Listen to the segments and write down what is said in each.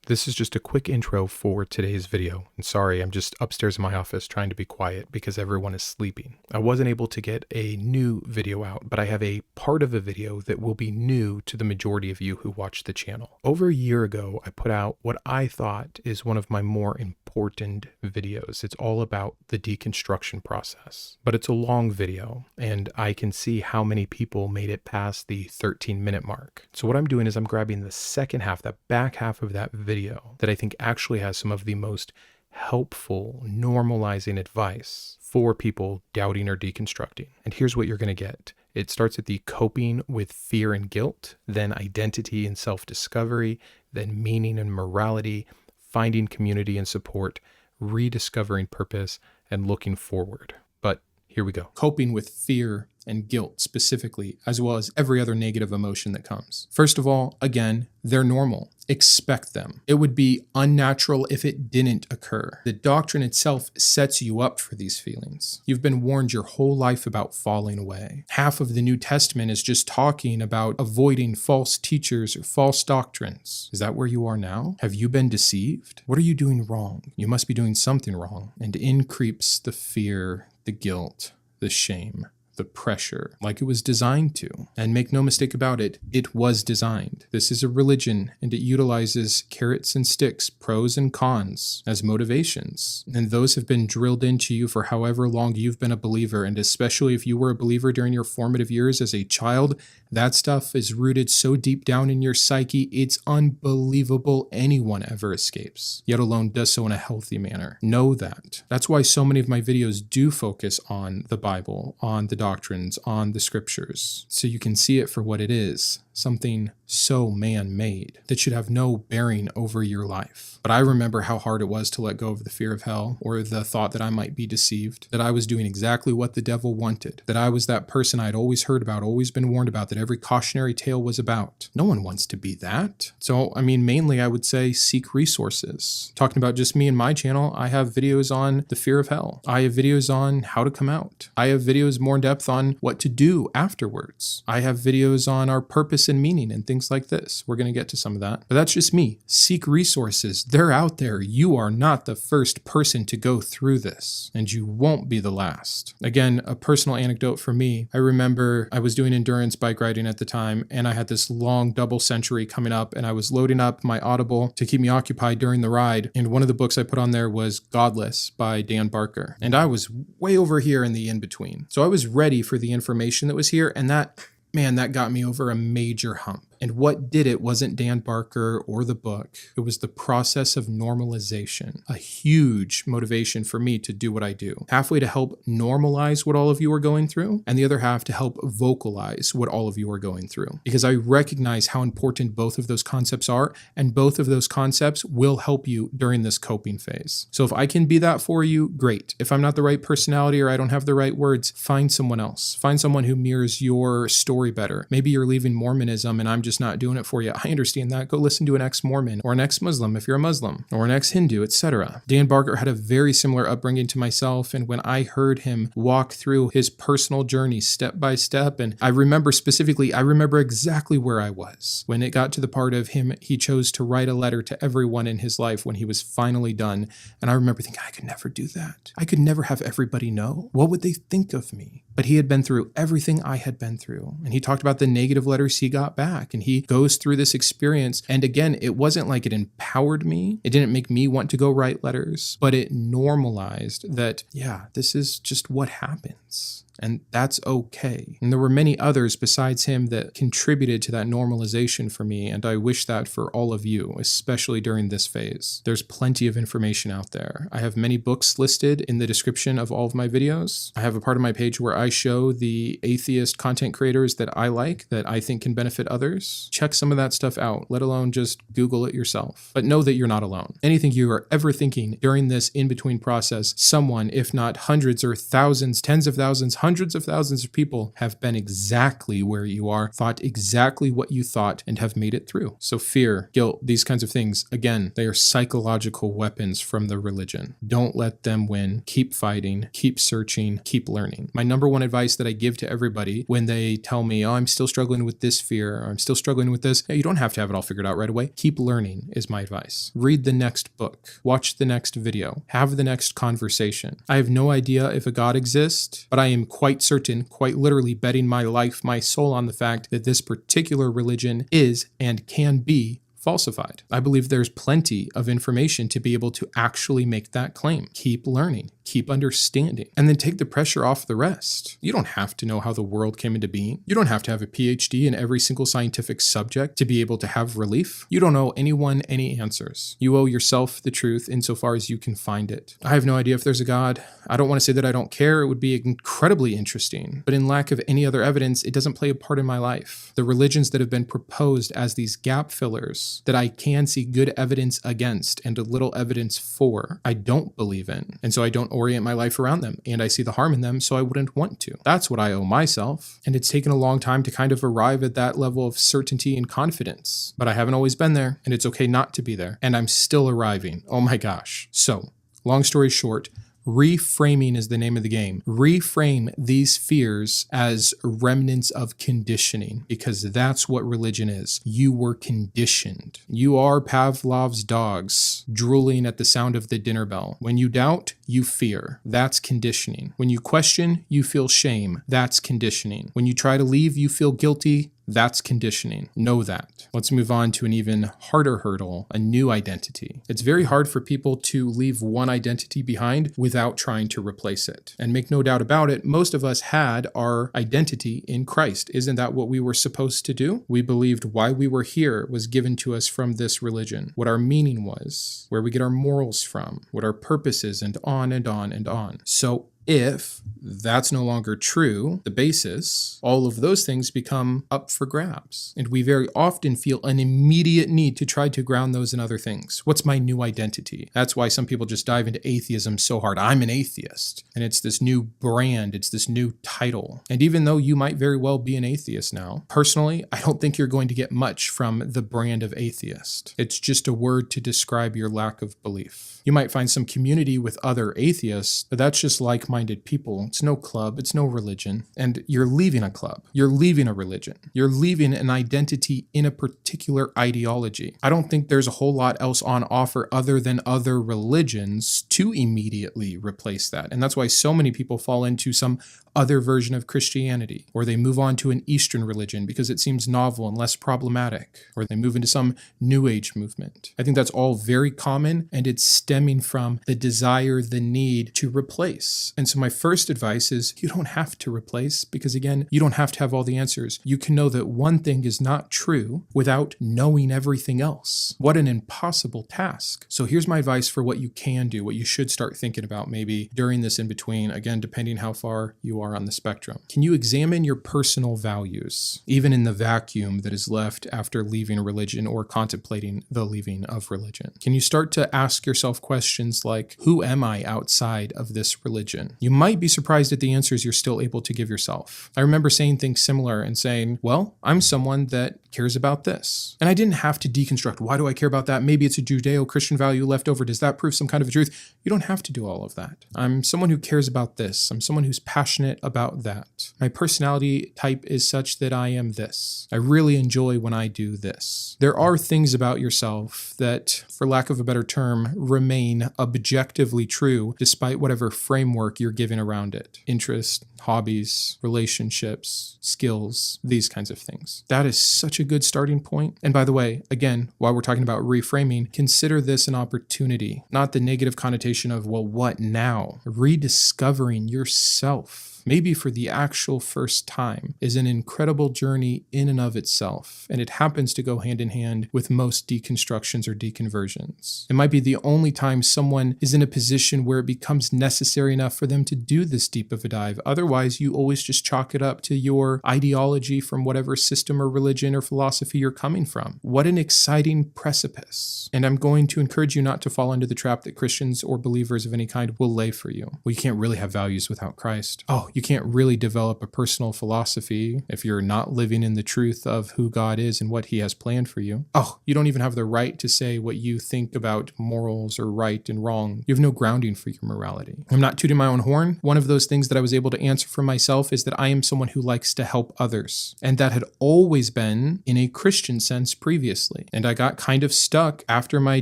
This is just a quick intro for today's video. And sorry, I'm just upstairs in my office trying to be quiet because everyone is sleeping. I wasn't able to get a new video out, but I have a part of a video that will be new to the majority of you who watch the channel. Over a year ago, I put out what I thought is one of my more important videos. It's all about the deconstruction process, but it's a long video and I can see how many people made it past the 13-minute mark. So what I'm doing is I'm grabbing the second half, that back half of that video that I think actually has some of the most helpful normalizing advice for people doubting or deconstructing. And here's what you're going to get. It starts at the coping with fear and guilt, then identity and self-discovery, then meaning and morality, finding community and support, rediscovering purpose, and looking forward. But here we go. Coping with fear and guilt specifically, as well as every other negative emotion that comes. First of all, again, they're normal. Expect them. It would be unnatural if it didn't occur. The doctrine itself sets you up for these feelings. You've been warned your whole life about falling away. Half of the New Testament is just talking about avoiding false teachers or false doctrines. Is that where you are now? Have you been deceived? What are you doing wrong? You must be doing something wrong. And in creeps the fear, the guilt, the shame, the pressure, like it was designed to. And make no mistake about it, it was designed. This is a religion, and it utilizes carrots and sticks, pros and cons, as motivations. And those have been drilled into you for however long you've been a believer, and especially if you were a believer during your formative years as a child, that stuff is rooted so deep down in your psyche, it's unbelievable anyone ever escapes, yet alone does so in a healthy manner. Know that. That's why so many of my videos do focus on the Bible, on the doctrines, on the scriptures, so you can see it for what it is, something so man-made that should have no bearing over your life. But I remember how hard it was to let go of the fear of hell, or the thought that I might be deceived, that I was doing exactly what the devil wanted, that I was that person I'd always heard about, always been warned about, that every cautionary tale was about. No one wants to be that. So, mainly I would say seek resources. Talking about just me and my channel, I have videos on the fear of hell. I have videos on how to come out. I have videos more in depth on what to do afterwards. I have videos on our purpose and meaning and things like this. We're going to get to some of that, but that's just me. Seek resources. They're out there. You are not the first person to go through this, and you won't be the last. Again, a personal anecdote for me. I remember I was doing endurance bike riding at the time, and I had this long double century coming up, and I was loading up my Audible to keep me occupied during the ride, and one of the books I put on there was Godless by Dan Barker, and I was way over here in the in-between. So I was ready for the information that was here, and that got me over a major hump. And what did it wasn't Dan Barker or the book. It was the process of normalization, a huge motivation for me to do what I do. Halfway to help normalize what all of you are going through, and the other half to help vocalize what all of you are going through. Because I recognize how important both of those concepts are, and both of those concepts will help you during this coping phase. So if I can be that for you, great. If I'm not the right personality or I don't have the right words, find someone else. Find someone who mirrors your story better. Maybe you're leaving Mormonism and I'm just not doing it for you. I understand that. Go listen to an ex-Mormon or an ex-Muslim if you're a Muslim, or an ex-Hindu, etc. Dan Barker had a very similar upbringing to myself, and when I heard him walk through his personal journey step by step, and I remember exactly where I was when it got to the part of him, he chose to write a letter to everyone in his life when he was finally done, and I remember thinking, I could never do that. I could never have everybody know. What would they think of me? But he had been through everything I had been through, and he talked about the negative letters he got back, and he goes through this experience. And again, it wasn't like it empowered me. It didn't make me want to go write letters, but it normalized that, yeah, this is just what happens. And that's okay. And there were many others besides him that contributed to that normalization for me, and I wish that for all of you, especially during this phase. There's plenty of information out there. I have many books listed in the description of all of my videos. I have a part of my page where I show the atheist content creators that I like, that I think can benefit others. Check some of that stuff out, let alone just Google it yourself. But know that you're not alone. Anything you are ever thinking during this in-between process, someone, if not hundreds or thousands, tens of thousands, Hundreds of thousands of people have been exactly where you are, thought exactly what you thought, and have made it through. So fear, guilt, these kinds of things, again, they are psychological weapons from the religion. Don't let them win. Keep fighting, keep searching, keep learning. My number one advice that I give to everybody when they tell me, oh, I'm still struggling with this fear, or I'm still struggling with this, you don't have to have it all figured out right away. Keep learning is my advice. Read the next book, watch the next video, have the next conversation. I have no idea if a God exists, but I am quite certain, quite literally betting my life, my soul on the fact that this particular religion is and can be falsified. I believe there's plenty of information to be able to actually make that claim. Keep learning, keep understanding, and then take the pressure off the rest. You don't have to know how the world came into being. You don't have to have a PhD in every single scientific subject to be able to have relief. You don't owe anyone any answers. You owe yourself the truth insofar as you can find it. I have no idea if there's a God. I don't want to say that I don't care. It would be incredibly interesting, but in lack of any other evidence, it doesn't play a part in my life. The religions that have been proposed as these gap fillers that I can see good evidence against and a little evidence for, I don't believe in. And so I don't orient my life around them, and I see the harm in them, so I wouldn't want to. That's what I owe myself. And it's taken a long time to kind of arrive at that level of certainty and confidence. But I haven't always been there, and it's okay not to be there. And I'm still arriving. Oh my gosh. So, long story short, reframing is the name of the game. Reframe these fears as remnants of conditioning, because that's what religion is. You were conditioned. You are Pavlov's dogs, drooling at the sound of the dinner bell. When you doubt, you fear. That's conditioning. When you question, you feel shame. That's conditioning. When you try to leave, you feel guilty. That's conditioning. Know that. Let's move on to an even harder hurdle, a new identity. It's very hard for people to leave one identity behind without trying to replace it. And make no doubt about it, most of us had our identity in Christ. Isn't that what we were supposed to do? We believed why we were here was given to us from this religion, what our meaning was, where we get our morals from, what our purpose is, and on and on and on. So if that's no longer true, the basis, all of those things become up for grabs. And we very often feel an immediate need to try to ground those in other things. What's my new identity? That's why some people just dive into atheism so hard. I'm an atheist. And it's this new brand. It's this new title. And even though you might very well be an atheist now, personally, I don't think you're going to get much from the brand of atheist. It's just a word to describe your lack of belief. You might find some community with other atheists, but that's just like-minded people. It's no club, it's no religion. And you're leaving a club. You're leaving a religion. You're leaving an identity in a particular ideology. I don't think there's a whole lot else on offer other than other religions to immediately replace that. And that's why so many people fall into some other version of Christianity, or they move on to an Eastern religion because it seems novel and less problematic, or they move into some New Age movement. I think that's all very common, and it's stemming from the desire, the need to replace. And so my first advice is you don't have to replace, because again, you don't have to have all the answers. You can know that one thing is not true without knowing everything else. What an impossible task. So here's my advice for what you can do, what you should start thinking about maybe during this in between, again, depending how far you are on the spectrum. Can you examine your personal values, even in the vacuum that is left after leaving religion or contemplating the leaving of religion? Can you start to ask yourself questions like, who am I outside of this religion? You might be surprised at the answers you're still able to give yourself. I remember saying things similar and saying, well, I'm someone that cares about this. And I didn't have to deconstruct. Why do I care about that? Maybe it's a Judeo-Christian value left over. Does that prove some kind of a truth? You don't have to do all of that. I'm someone who cares about this. I'm someone who's passionate about that. My personality type is such that I am this. I really enjoy when I do this. There are things about yourself that, for lack of a better term, remain objectively true despite whatever framework you're giving around it. Interest, hobbies, relationships, skills, these kinds of things. That is such a good starting point. And by the way, again, while we're talking about reframing, consider this an opportunity, not the negative connotation of, well, what now? Rediscovering yourself, maybe for the actual first time, is an incredible journey in and of itself, and it happens to go hand in hand with most deconstructions or deconversions. It might be the only time someone is in a position where it becomes necessary enough for them to do this deep of a dive. Otherwise, you always just chalk it up to your ideology from whatever system or religion or philosophy you're coming from. What an exciting precipice. And I'm going to encourage you not to fall into the trap that Christians or believers of any kind will lay for you. Well, you can't really have values without Christ. Oh, you can't really develop a personal philosophy if you're not living in the truth of who God is and what he has planned for you. Oh, you don't even have the right to say what you think about morals or right and wrong. You have no grounding for your morality. I'm not tooting my own horn. One of those things that I was able to answer for myself is that I am someone who likes to help others. And that had always been in a Christian sense previously. And I got kind of stuck after my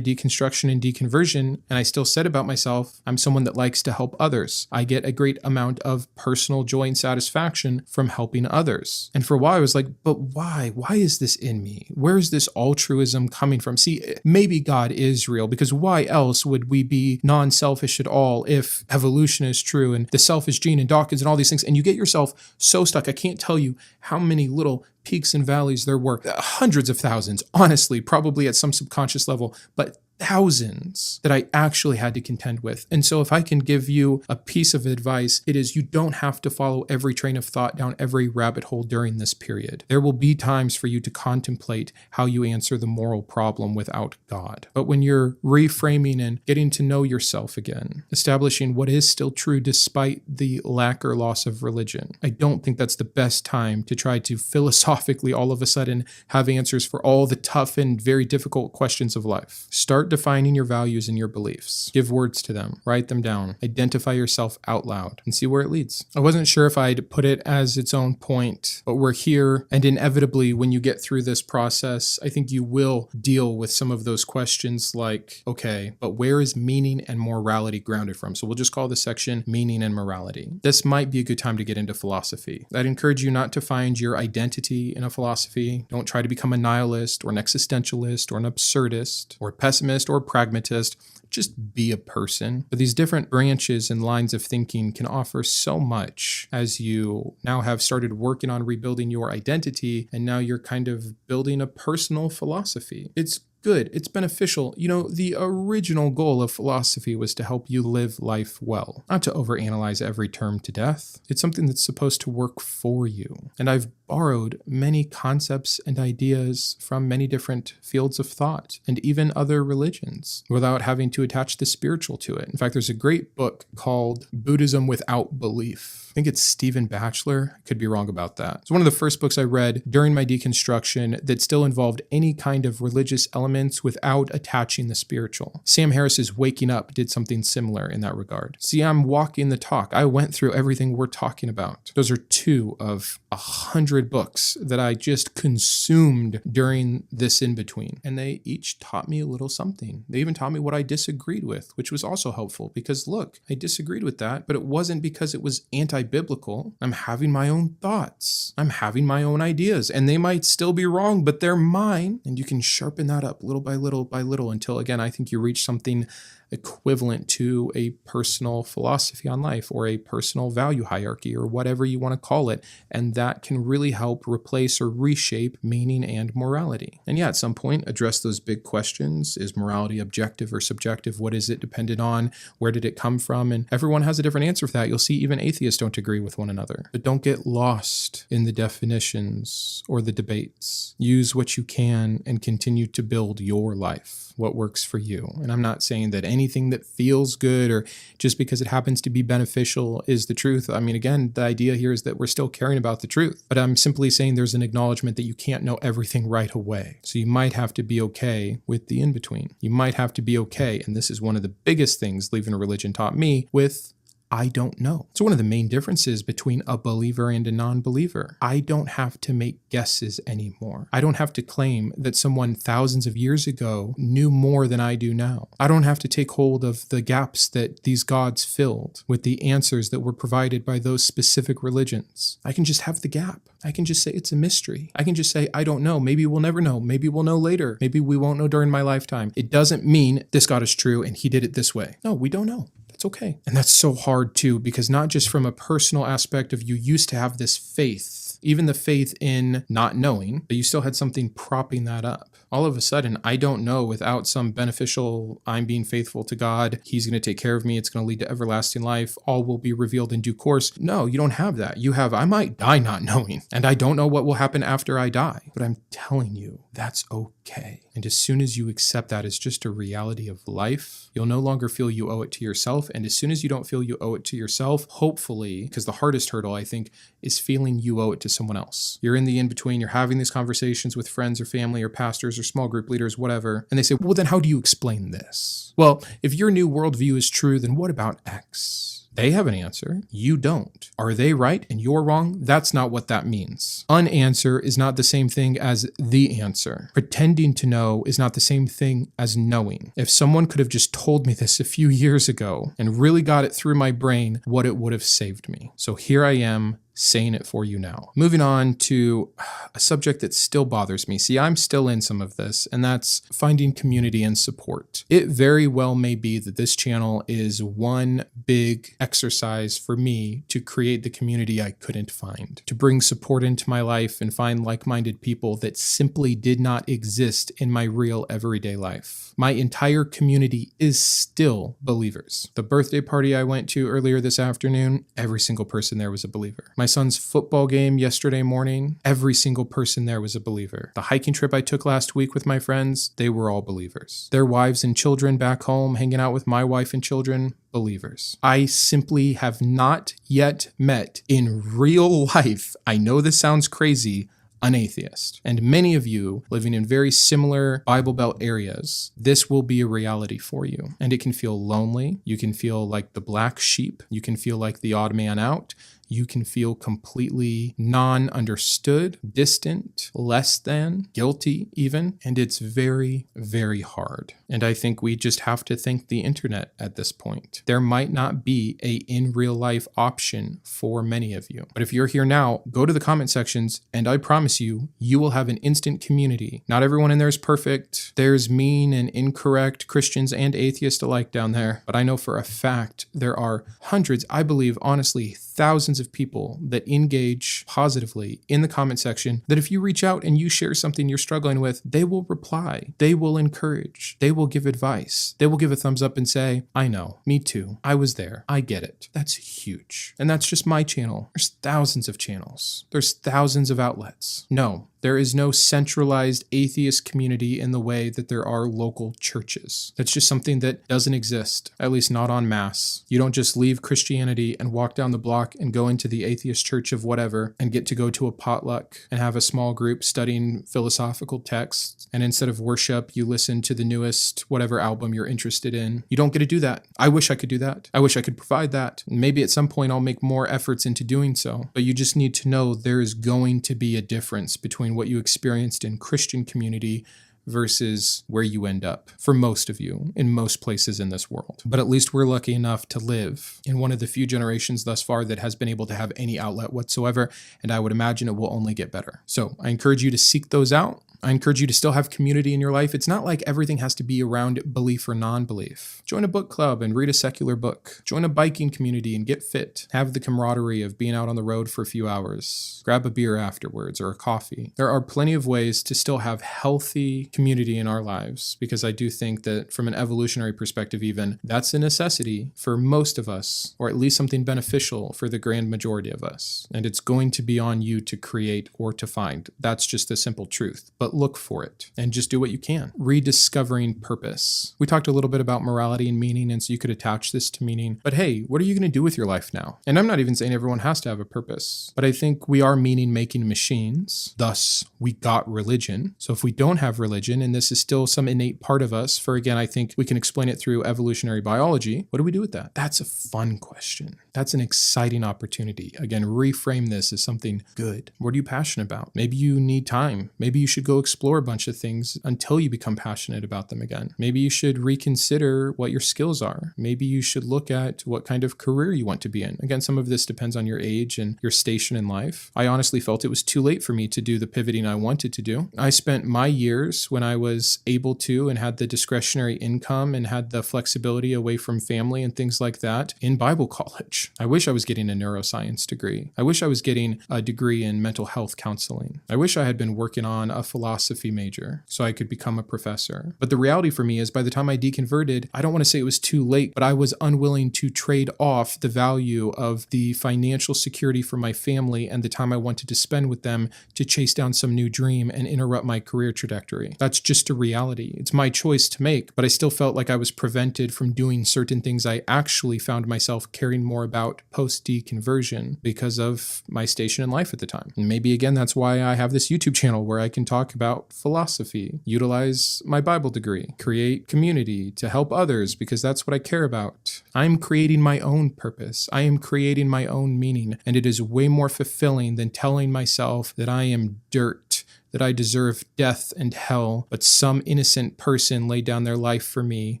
deconstruction and deconversion, and I still said about myself, I'm someone that likes to help others. I get a great amount of personal joy and satisfaction from helping others. And for a while I was like, but why? Why is this in me? Where is this altruism coming from? See, maybe God is real, because why else would we be non-selfish at all if evolution is true and the selfish gene and Dawkins and all these things? And you get yourself so stuck. I can't tell you how many little peaks and valleys there were, hundreds of thousands, honestly, probably at some subconscious level, but thousands that I actually had to contend with. And so if I can give you a piece of advice, it is you don't have to follow every train of thought down every rabbit hole during this period. There will be times for you to contemplate how you answer the moral problem without God. But when you're reframing and getting to know yourself again, establishing what is still true despite the lack or loss of religion, I don't think that's the best time to try to philosophically all of a sudden have answers for all the tough and very difficult questions of life. Start defining your values and your beliefs. Give words to them. Write them down. Identify yourself out loud and see where it leads. I wasn't sure if I'd put it as its own point, but we're here, and inevitably when you get through this process, I think you will deal with some of those questions like, okay, but where is meaning and morality grounded from? So we'll just call this section meaning and morality. This might be a good time to get into philosophy. I'd encourage you not to find your identity in a philosophy. Don't try to become a nihilist or an existentialist or an absurdist or a pessimist or pragmatist. Just be a person. But these different branches and lines of thinking can offer so much as you now have started working on rebuilding your identity, and now you're kind of building a personal philosophy. It's good. It's beneficial. You know, the original goal of philosophy was to help you live life well, not to overanalyze every term to death. It's something that's supposed to work for you. And I've borrowed many concepts and ideas from many different fields of thought and even other religions without having to attach the spiritual to it. In fact, there's a great book called Buddhism Without Belief. I think it's Stephen Batchelor. I could be wrong about that. It's one of the first books I read during my deconstruction that still involved any kind of religious elements without attaching the spiritual. Sam Harris's Waking Up did something similar in that regard. See, I'm walking the talk. I went through everything we're talking about. Those are 2 of 100 books that I just consumed during this in-between. And they each taught me a little something. They even taught me what I disagreed with, which was also helpful because look, I disagreed with that, but it wasn't because it was anti-biblical. I'm having my own thoughts. I'm having my own ideas, and they might still be wrong, but they're mine. And you can sharpen that up little by little until, again, I think you reach something equivalent to a personal philosophy on life or a personal value hierarchy or whatever you want to call it. And that can really help replace or reshape meaning and morality. And yeah, at some point, address those big questions. Is morality objective or subjective? What is it dependent on? Where did it come from? And everyone has a different answer for that. You'll see even atheists don't agree with one another. But don't get lost in the definitions or the debates. Use what you can and continue to build your life, what works for you. And I'm not saying that anything that feels good or just because it happens to be beneficial is the truth. I mean, again, the idea here is that we're still caring about the truth, but I'm simply saying there's an acknowledgement that you can't know everything right away. So you might have to be okay with the in-between. You might have to be okay, and this is one of the biggest things leaving a religion taught me, with I don't know. So one of the main differences between a believer and a non-believer, I don't have to make guesses anymore. I don't have to claim that someone thousands of years ago knew more than I do now. I don't have to take hold of the gaps that these gods filled with the answers that were provided by those specific religions. I can just have the gap. I can just say it's a mystery. I can just say, I don't know. Maybe we'll never know. Maybe we'll know later. Maybe we won't know during my lifetime. It doesn't mean this God is true and he did it this way. No, we don't know. It's okay. And that's so hard too, because not just from a personal aspect of you used to have this faith even the faith in not knowing, but you still had something propping that up. All of a sudden, I don't know without some beneficial, I'm being faithful to God, he's going to take care of me, it's going to lead to everlasting life, all will be revealed in due course. No, you don't have that. You have, I might die not knowing, and I don't know what will happen after I die. But I'm telling you, that's okay. And as soon as you accept that as just a reality of life, you'll no longer feel you owe it to yourself. And as soon as you don't feel you owe it to yourself, hopefully, because the hardest hurdle, I think, is feeling you owe it to someone else. You're in the in-between, you're having these conversations with friends or family or pastors or small group leaders, whatever. And they say, well, then how do you explain this? Well, if your new worldview is true, then what about X? They have an answer. You don't. Are they right and you're wrong? That's not what that means. Unanswer is not the same thing as the answer. Pretending to know is not the same thing as knowing. If someone could have just told me this a few years ago and really got it through my brain, what it would have saved me. So here I am, saying it for you now. Moving on to a subject that still bothers me. See, I'm still in some of this, and that's finding community and support. It very well may be that this channel is one big exercise for me to create the community I couldn't find, to bring support into my life and find like-minded people that simply did not exist in my real everyday life. My entire community is still believers. The birthday party I went to earlier this afternoon, every single person there was a believer. My son's football game yesterday morning, every single person there was a believer. The hiking trip I took last week with my friends, they were all believers. Their wives and children back home, hanging out with my wife and children, believers. I simply have not yet met in real life, I know this sounds crazy, an atheist. And many of you living in very similar Bible Belt areas, this will be a reality for you. And it can feel lonely. You can feel like the black sheep. You can feel like the odd man out. You can feel completely non-understood, distant, less than, guilty even, and it's very, very hard. And I think we just have to thank the internet at this point. There might not be a in real life option for many of you. But if you're here now, go to the comment sections and I promise you, you will have an instant community. Not everyone in there is perfect. There's mean and incorrect Christians and atheists alike down there. But I know for a fact there are hundreds, I believe, honestly, thousands of people that engage positively in the comment section that if you reach out and you share something you're struggling with, they will reply, they will encourage, they will give advice, they will give a thumbs up and say, I know, me too, I was there, I get it. That's huge. And that's just my channel. There's thousands of channels. There's thousands of outlets. No, there is no centralized atheist community in the way that there are local churches. That's just something that doesn't exist, at least not en masse. You don't just leave Christianity and walk down the block and go into the atheist church of whatever and get to go to a potluck and have a small group studying philosophical texts. And instead of worship, you listen to the newest whatever album you're interested in. You don't get to do that. I wish I could do that. I wish I could provide that. Maybe at some point I'll make more efforts into doing so. But you just need to know there is going to be a difference between what you experienced in Christian community versus where you end up for most of you in most places in this world. But at least we're lucky enough to live in one of the few generations thus far that has been able to have any outlet whatsoever, and I would imagine it will only get better. So I encourage you to seek those out. I encourage you to still have community in your life. It's not like everything has to be around belief or non-belief. Join a book club and read a secular book. Join a biking community and get fit. Have the camaraderie of being out on the road for a few hours. Grab a beer afterwards or a coffee. There are plenty of ways to still have healthy community in our lives, because I do think that from an evolutionary perspective even, that's a necessity for most of us, or at least something beneficial for the grand majority of us. And it's going to be on you to create or to find. That's just the simple truth. But look for it and just do what you can. Rediscovering purpose. We talked a little bit about morality and meaning, and so you could attach this to meaning. But hey, what are you going to do with your life now? And I'm not even saying everyone has to have a purpose, but I think we are meaning-making machines. Thus, we got religion. So if we don't have religion, and this is still some innate part of us, for again, I think we can explain it through evolutionary biology, what do we do with that? That's a fun question. That's an exciting opportunity. Again, reframe this as something good. What are you passionate about? Maybe you need time. Maybe you should go go explore a bunch of things until you become passionate about them again. Maybe you should reconsider what your skills are. Maybe you should look at what kind of career you want to be in. Again, some of this depends on your age and your station in life. I honestly felt it was too late for me to do the pivoting I wanted to do. I spent my years when I was able to and had the discretionary income and had the flexibility away from family and things like that in Bible college. I wish I was getting a neuroscience degree. I wish I was getting a degree in mental health counseling. I wish I had been working on a philosophy major so I could become a professor. But the reality for me is by the time I deconverted, I don't want to say it was too late, but I was unwilling to trade off the value of the financial security for my family and the time I wanted to spend with them to chase down some new dream and interrupt my career trajectory. That's just a reality. It's my choice to make, but I still felt like I was prevented from doing certain things I actually found myself caring more about post-deconversion because of my station in life at the time. And maybe again, that's why I have this YouTube channel where I can talk about philosophy, utilize my Bible degree, create community to help others because that's what I care about. I'm creating my own purpose. I am creating my own meaning, and it is way more fulfilling than telling myself that I am dirt, that I deserve death and hell, but some innocent person laid down their life for me,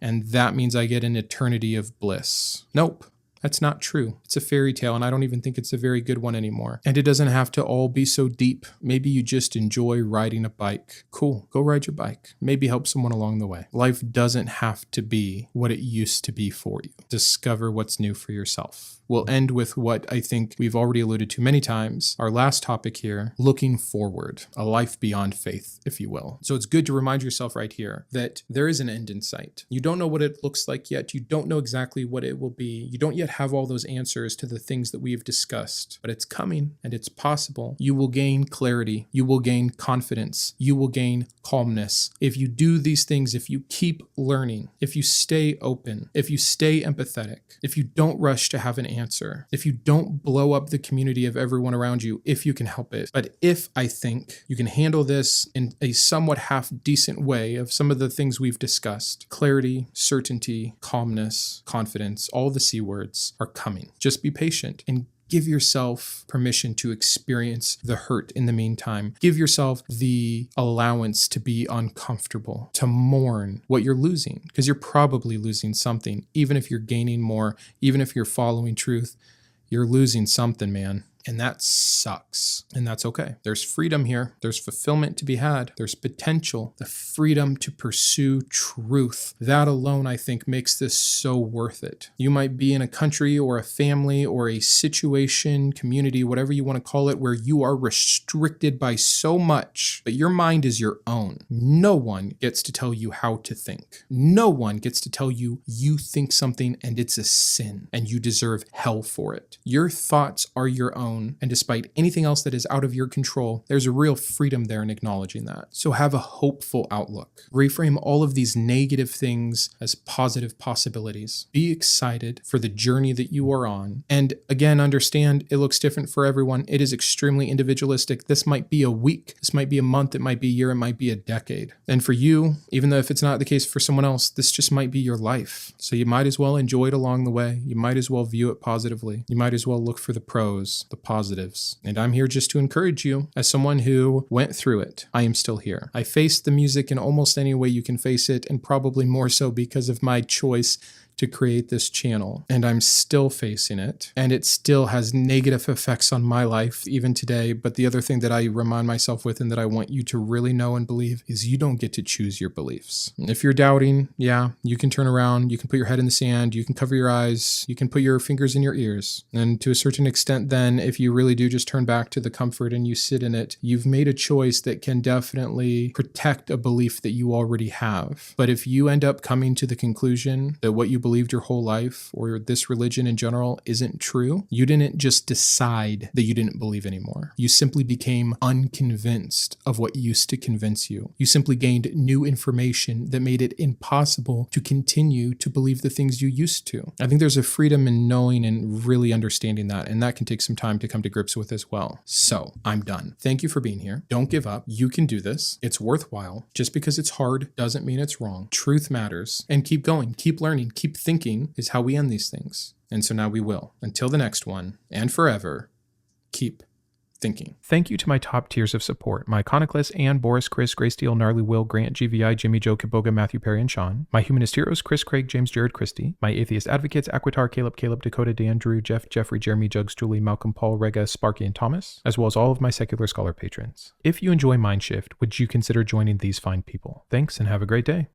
and that means I get an eternity of bliss. Nope. That's not true. It's a fairy tale, and I don't even think it's a very good one anymore. And it doesn't have to all be so deep. Maybe you just enjoy riding a bike. Cool, go ride your bike. Maybe help someone along the way. Life doesn't have to be what it used to be for you. Discover what's new for yourself. We'll end with what I think we've already alluded to many times. Our last topic here, looking forward, a life beyond faith, if you will. So it's good to remind yourself right here that there is an end in sight. You don't know what it looks like yet. You don't know exactly what it will be. You don't yet have all those answers to the things that we've discussed, but it's coming and it's possible. You will gain clarity. You will gain confidence. You will gain calmness. If you do these things, if you keep learning, if you stay open, if you stay empathetic, if you don't rush to have an answer, if you don't blow up the community of everyone around you, if you can help it. But if I think you can handle this in a somewhat half decent way of some of the things we've discussed, clarity, certainty, calmness, confidence, all the C words are coming. Just be patient and give yourself permission to experience the hurt in the meantime. Give yourself the allowance to be uncomfortable, to mourn what you're losing, because you're probably losing something. Even if you're gaining more, even if you're following truth, you're losing something, man. And that sucks. And that's okay. There's freedom here. There's fulfillment to be had. There's potential. The freedom to pursue truth. That alone, I think, makes this so worth it. You might be in a country or a family or a situation, community, whatever you want to call it, where you are restricted by so much, but your mind is your own. No one gets to tell you how to think. No one gets to tell you you think something and it's a sin and you deserve hell for it. Your thoughts are your own. And despite anything else that is out of your control, there's a real freedom there in acknowledging that. So have a hopeful outlook. Reframe all of these negative things as positive possibilities. Be excited for the journey that you are on. And again, understand it looks different for everyone. It is extremely individualistic. This might be a week. This might be a month. It might be a year. It might be a decade. And for you, even though if it's not the case for someone else, this just might be your life. So you might as well enjoy it along the way. You might as well view it positively. You might as well look for the pros, the positives. And I'm here just to encourage you as someone who went through it. I am still here. I faced the music in almost any way you can face it, and probably more so because of my choice to create this channel. And I'm still facing it. And it still has negative effects on my life even today. But the other thing that I remind myself with and that I want you to really know and believe is you don't get to choose your beliefs. If you're doubting, yeah, you can turn around, you can put your head in the sand, you can cover your eyes, you can put your fingers in your ears. And to a certain extent then, if you really do just turn back to the comfort and you sit in it, you've made a choice that can definitely protect a belief that you already have. But if you end up coming to the conclusion that what you believed your whole life or this religion in general isn't true, you didn't just decide that you didn't believe anymore. You simply became unconvinced of what used to convince you. You simply gained new information that made it impossible to continue to believe the things you used to. I think there's a freedom in knowing and really understanding that, and that can take some time to come to grips with as well. So I'm done. Thank you for being here. Don't give up. You can do this. It's worthwhile. Just because it's hard doesn't mean it's wrong. Truth matters. And keep going. Keep learning. Keep thinking is how we end these things. And so now we will. Until the next one, and forever, keep thinking. Thank you to my top tiers of support, my Iconoclast, Ann, Boris, Chris, Greysteel, Gnarlywill, Grant, GVI, Jimmy, Joe, Kitboga, Matthew, Perry, and Shawn, my Humanist heroes, Chris, Craig, James, Jarrod, Kristi, my Atheist advocates, Aquitar, Caleb, Dakota, Dan, Drew, Jeff, Jeffrey, Jeremy, Jugs, Julie, Malcom, Paul, Rege, Sparky, and Thomas, as well as all of my Secular Scholar patrons. If you enjoy Mindshift, would you consider joining these fine people? Thanks and have a great day.